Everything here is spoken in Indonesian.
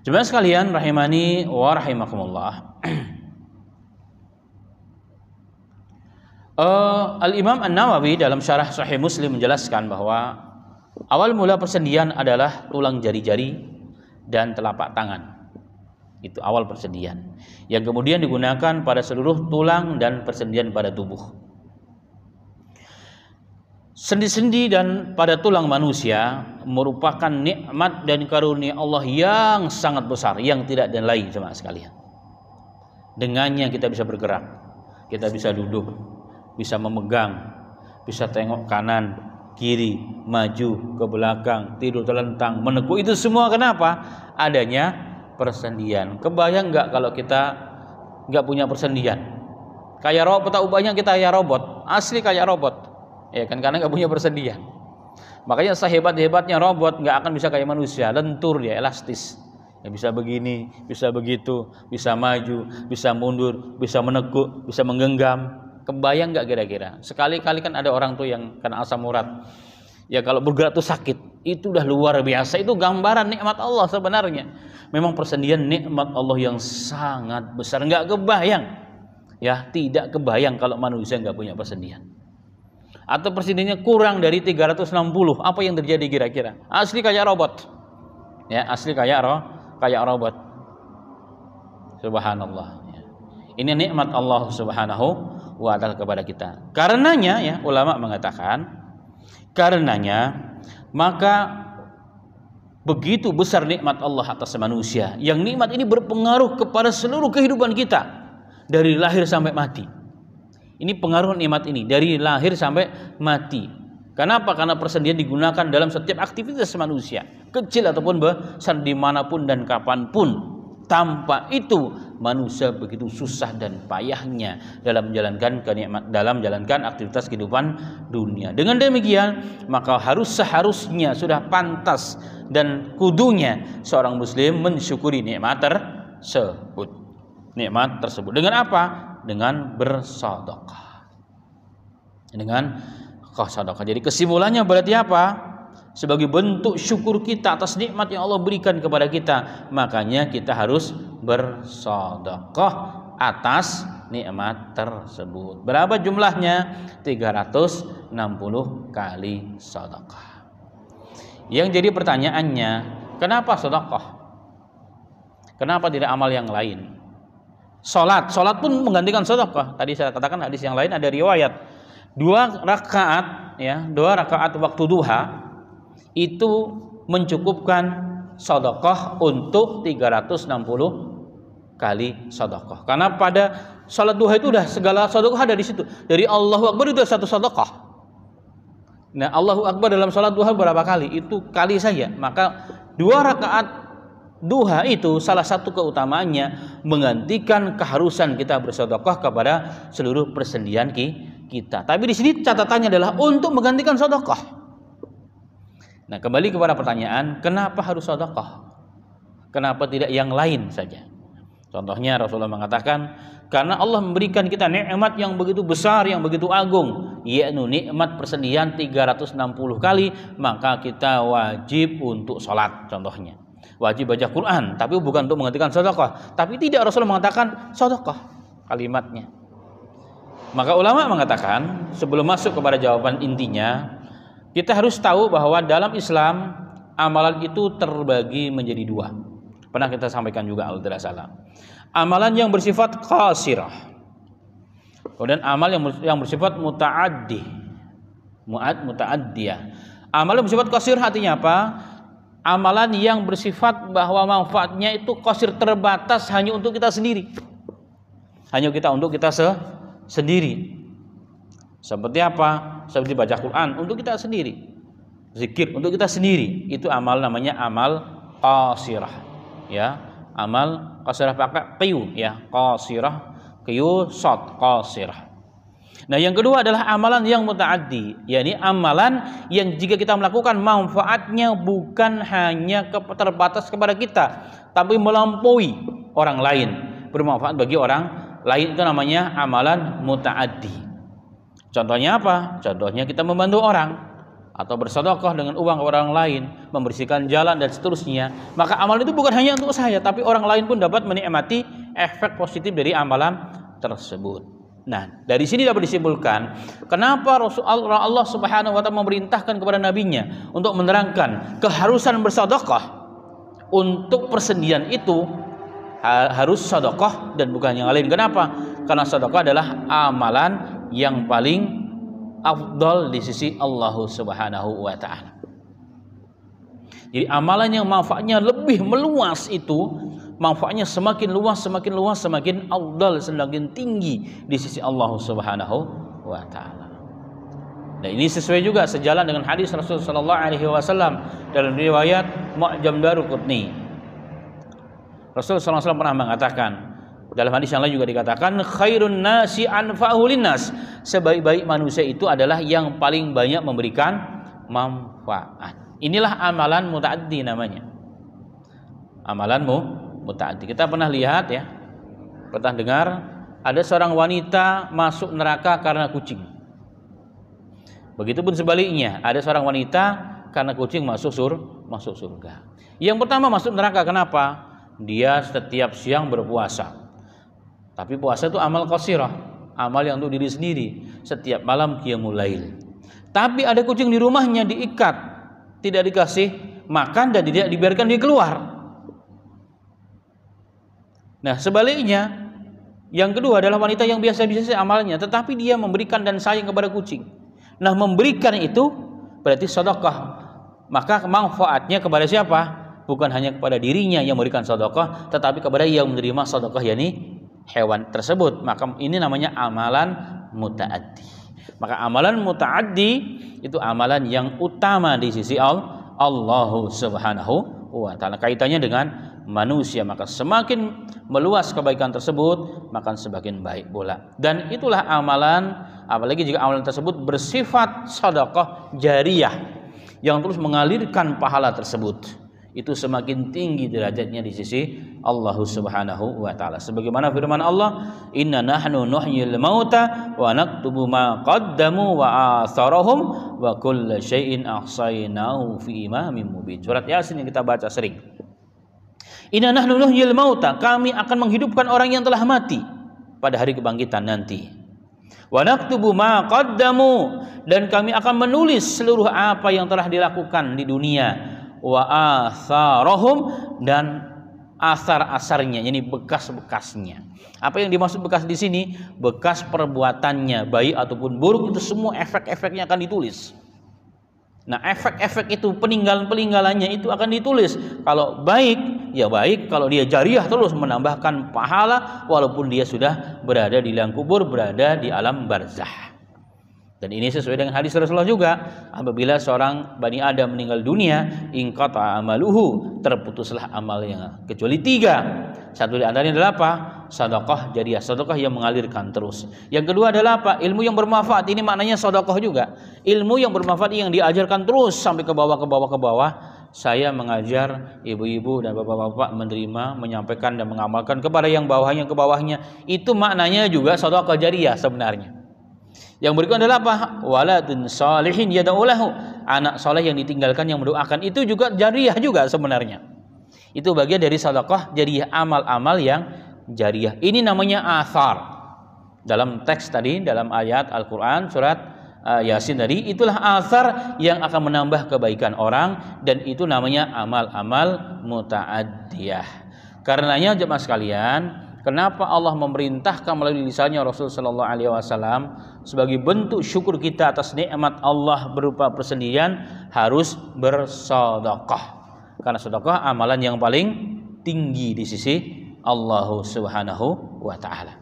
Jemaah sekalian rahimani wa rahimakumullah. Al-Imam An-Nawawi dalam syarah Sahih Muslim menjelaskan bahwa awal mula persendian adalah tulang jari-jari dan telapak tangan. Itu awal persendian yang kemudian digunakan pada seluruh tulang dan persendian pada tubuh. Sendi-sendi dan pada tulang manusia merupakan nikmat dan karunia Allah yang sangat besar, yang tidak ada lain jemaah sekalian. Dengannya kita bisa bergerak, kita bisa duduk, bisa memegang, bisa tengok kanan, kiri, maju, ke belakang, tidur telentang, menekuk. Itu semua kenapa? Adanya persendian. Kebayang nggak kalau kita nggak punya persendian? Kayak robot, tak ubahnya kita kayak robot, asli kayak robot. Ya kan, karena nggak punya persendian. Makanya sehebat-hebatnya robot nggak akan bisa kayak manusia, lentur dia, elastis. Ya, bisa begini, bisa begitu, bisa maju, bisa mundur, bisa menekuk, bisa menggenggam. Kebayang nggak kira-kira? Sekali-kali kan ada orang tuh yang kena asam urat. Ya kalau bergerak tuh sakit. Itu udah luar biasa. Itu gambaran nikmat Allah sebenarnya. Memang persendian nikmat Allah yang sangat besar. Nggak kebayang. Ya tidak kebayang kalau manusia nggak punya persendian. Atau persendiannya kurang dari 360, apa yang terjadi kira-kira? Asli kayak robot. Ya, asli kayak robot. Subhanallah. Ya. Ini nikmat Allah Subhanahu wa ta'ala kepada kita. Karenanya ya, ulama mengatakan, maka begitu besar nikmat Allah atas manusia, yang nikmat ini berpengaruh kepada seluruh kehidupan kita dari lahir sampai mati. Ini pengaruh nikmat ini dari lahir sampai mati. Kenapa? Karena persendian digunakan dalam setiap aktivitas manusia, kecil ataupun besar, dimanapun dan kapanpun. Tanpa itu manusia begitu susah dan payahnya dalam menjalankan aktivitas kehidupan dunia. Dengan demikian, maka seharusnya sudah pantas dan kudunya seorang muslim mensyukuri nikmat tersebut. Dengan apa? Dengan bersedekah. Dengan sedekah. Jadi kesimpulannya berarti apa? Sebagai bentuk syukur kita atas nikmat yang Allah berikan kepada kita, makanya kita harus bersedekah atas nikmat tersebut. Berapa jumlahnya? 360 kali sedekah. Yang jadi pertanyaannya, kenapa sedekah? Kenapa tidak amal yang lain? Salat pun menggantikan sedekah. Tadi saya katakan hadis yang lain ada riwayat 2 rakaat waktu duha itu mencukupkan sedekah untuk 360 kali sedekah. Karena pada salat duha itu udah segala sedekah ada di situ. Dari Allahu Akbar itu satu sedekah. Nah, Allahu Akbar dalam salat duha berapa kali? Itu kali saja. Maka 2 rakaat duha itu salah satu keutamaannya menggantikan keharusan kita bersedekah kepada seluruh persendian kita. Tapi di sini catatannya adalah untuk menggantikan sedekah. Nah, kembali kepada pertanyaan, kenapa harus sedekah? Kenapa tidak yang lain saja? Contohnya Rasulullah mengatakan, karena Allah memberikan kita nikmat yang begitu besar, yang begitu agung, yaitu nikmat persendian 360 kali, maka kita wajib untuk sholat. Contohnya wajib baca Quran, tapi bukan untuk menggantikan sedekah. Tapi tidak, Rasulullah mengatakan sedekah kalimatnya. Maka ulama mengatakan, sebelum masuk kepada jawaban intinya, kita harus tahu bahwa dalam Islam amalan itu terbagi menjadi 2. Pernah kita sampaikan juga kalau tidak salah. Amalan yang bersifat qasirah. Kemudian amal yang bersifat muta'addiyah. Amal yang bersifat qasirah artinya apa? Amalan yang bersifat bahwa manfaatnya itu qasir, terbatas hanya untuk kita sendiri. Untuk kita sendiri. Seperti apa? Seperti baca Quran untuk kita sendiri. Zikir untuk kita sendiri. Itu amal namanya amal qasirah. Ya, amal qasirah pakai qiyu ya. Qasirah, qiyu shad, qasirah. Nah, yang kedua adalah amalan yang muta'addi, yakni amalan yang jika kita melakukan manfaatnya bukan hanya terbatas kepada kita, tapi melampaui orang lain, bermanfaat bagi orang lain. Itu namanya amalan muta'addi. Contohnya apa? Contohnya kita membantu orang. atau bersedekah dengan uang orang lain, membersihkan jalan dan seterusnya, maka amalan itu bukan hanya untuk saya, tapi orang lain pun dapat menikmati efek positif dari amalan tersebut. Nah, dari sini dapat disimpulkan kenapa Allah Subhanahu wa taala memerintahkan kepada nabinya untuk menerangkan keharusan bersedekah. Untuk persendian itu harus sedekah dan bukan yang lain. Kenapa? Karena sedekah adalah amalan yang paling afdal di sisi Allah Subhanahu wa taala. Jadi amalan yang manfaatnya lebih meluas itu, manfaatnya semakin luas, semakin afdal, semakin tinggi di sisi Allah Subhanahu wa taala. Dan ini sesuai juga sejalan dengan hadis Rasulullah sallallahu alaihi wasallam dalam riwayat Mu'jam Daruqutni. Rasulullah sallallahu alaihi wasallam pernah mengatakan, dalam hadis yang lain juga dikatakan, khairun nasi anfa'uhu linnas, sebaik-baik manusia itu adalah yang paling banyak memberikan manfaat. Inilah amalan muta'addi namanya. Amalan muta'addi. Kita pernah lihat ya, pernah dengar ada seorang wanita masuk neraka karena kucing. Begitupun sebaliknya, ada seorang wanita karena kucing masuk surga. Yang pertama masuk neraka, kenapa? Dia setiap siang berpuasa. Tapi puasa itu amal qasirah, amal yang untuk diri sendiri. Setiap malam qiyamul lail. Tapi ada kucing di rumahnya diikat, tidak dikasih makan dan tidak dibiarkan dia keluar. Nah, sebaliknya, yang kedua adalah wanita yang biasa-biasa amalnya, tetapi dia memberikan dan sayang kepada kucing. Nah, memberikan itu berarti sedekah. Maka manfaatnya kepada siapa? Bukan hanya kepada dirinya yang memberikan sedekah, tetapi kepada yang menerima sedekah, yakni hewan tersebut. Maka ini namanya amalan muta'addi. Maka amalan muta'addi itu amalan yang utama di sisi Allah Subhanahu wa taala. Kaitannya dengan manusia, maka semakin meluas kebaikan tersebut, maka semakin baik pula. Dan itulah amalan, apalagi jika amalan tersebut bersifat sedekah jariyah yang terus mengalirkan pahala tersebut, itu semakin tinggi derajatnya di sisi Allah Subhanahu wa taala. Sebagaimana firman Allah, "Inna nahnu nuhyil mauta wa naktubu ma qaddamu wa atharahum wa kullu syai'in ahsaynahu fi imamin mubin." Surat Yasin yang kita baca sering. Inna nahnu nuhyil mauta, kami akan menghidupkan orang yang telah mati pada hari kebangkitan nanti. Wa naktubu ma qaddamu, dan kami akan menulis seluruh apa yang telah dilakukan di dunia. Wa atharahum, dan asar-asarnya, ini bekas-bekasnya. Apa yang dimaksud bekas di sini? Bekas perbuatannya, baik ataupun buruk, itu semua efek-efeknya akan ditulis. Nah, efek-efek itu, peninggalan-peninggalannya itu akan ditulis. Kalau baik, ya baik. Kalau dia jariyah, terus menambahkan pahala walaupun dia sudah berada di liang kubur, berada di alam barzah. Dan ini sesuai dengan hadis Rasulullah juga. Apabila seorang Bani Adam meninggal dunia, inqata amaluhu, terputuslah amalnya kecuali 3. Satu di antaranya adalah apa? Sedekah jariyah, sedekah yang mengalirkan terus. Yang kedua adalah apa? Ilmu yang bermanfaat. Ini maknanya sedekah juga. Ilmu yang bermanfaat yang diajarkan terus sampai ke bawah, ke bawah, ke bawah. Saya mengajar ibu-ibu dan bapak-bapak menerima, menyampaikan dan mengamalkan kepada yang bawahnya, ke bawahnya. Itu maknanya juga sedekah jariyah sebenarnya. Yang berikut adalah apa? Waladun salihin yad'u lahu, anak soleh yang ditinggalkan yang mendoakan, itu juga jariyah juga sebenarnya. Itu bagian dari sedekah jariyah, amal-amal yang jariyah. Ini namanya athar. Dalam teks tadi, dalam ayat Al-Quran surat Yasin tadi, itulah athar yang akan menambah kebaikan orang, dan itu namanya amal-amal muta'addiyah. Karenanya jemaah sekalian, kenapa Allah memerintahkan melalui lisannya Rasul sallallahu alaihi wasallam sebagai bentuk syukur kita atas nikmat Allah berupa persendian harus bersedekah. Karena sedekah amalan yang paling tinggi di sisi Allah Subhanahu wa taala.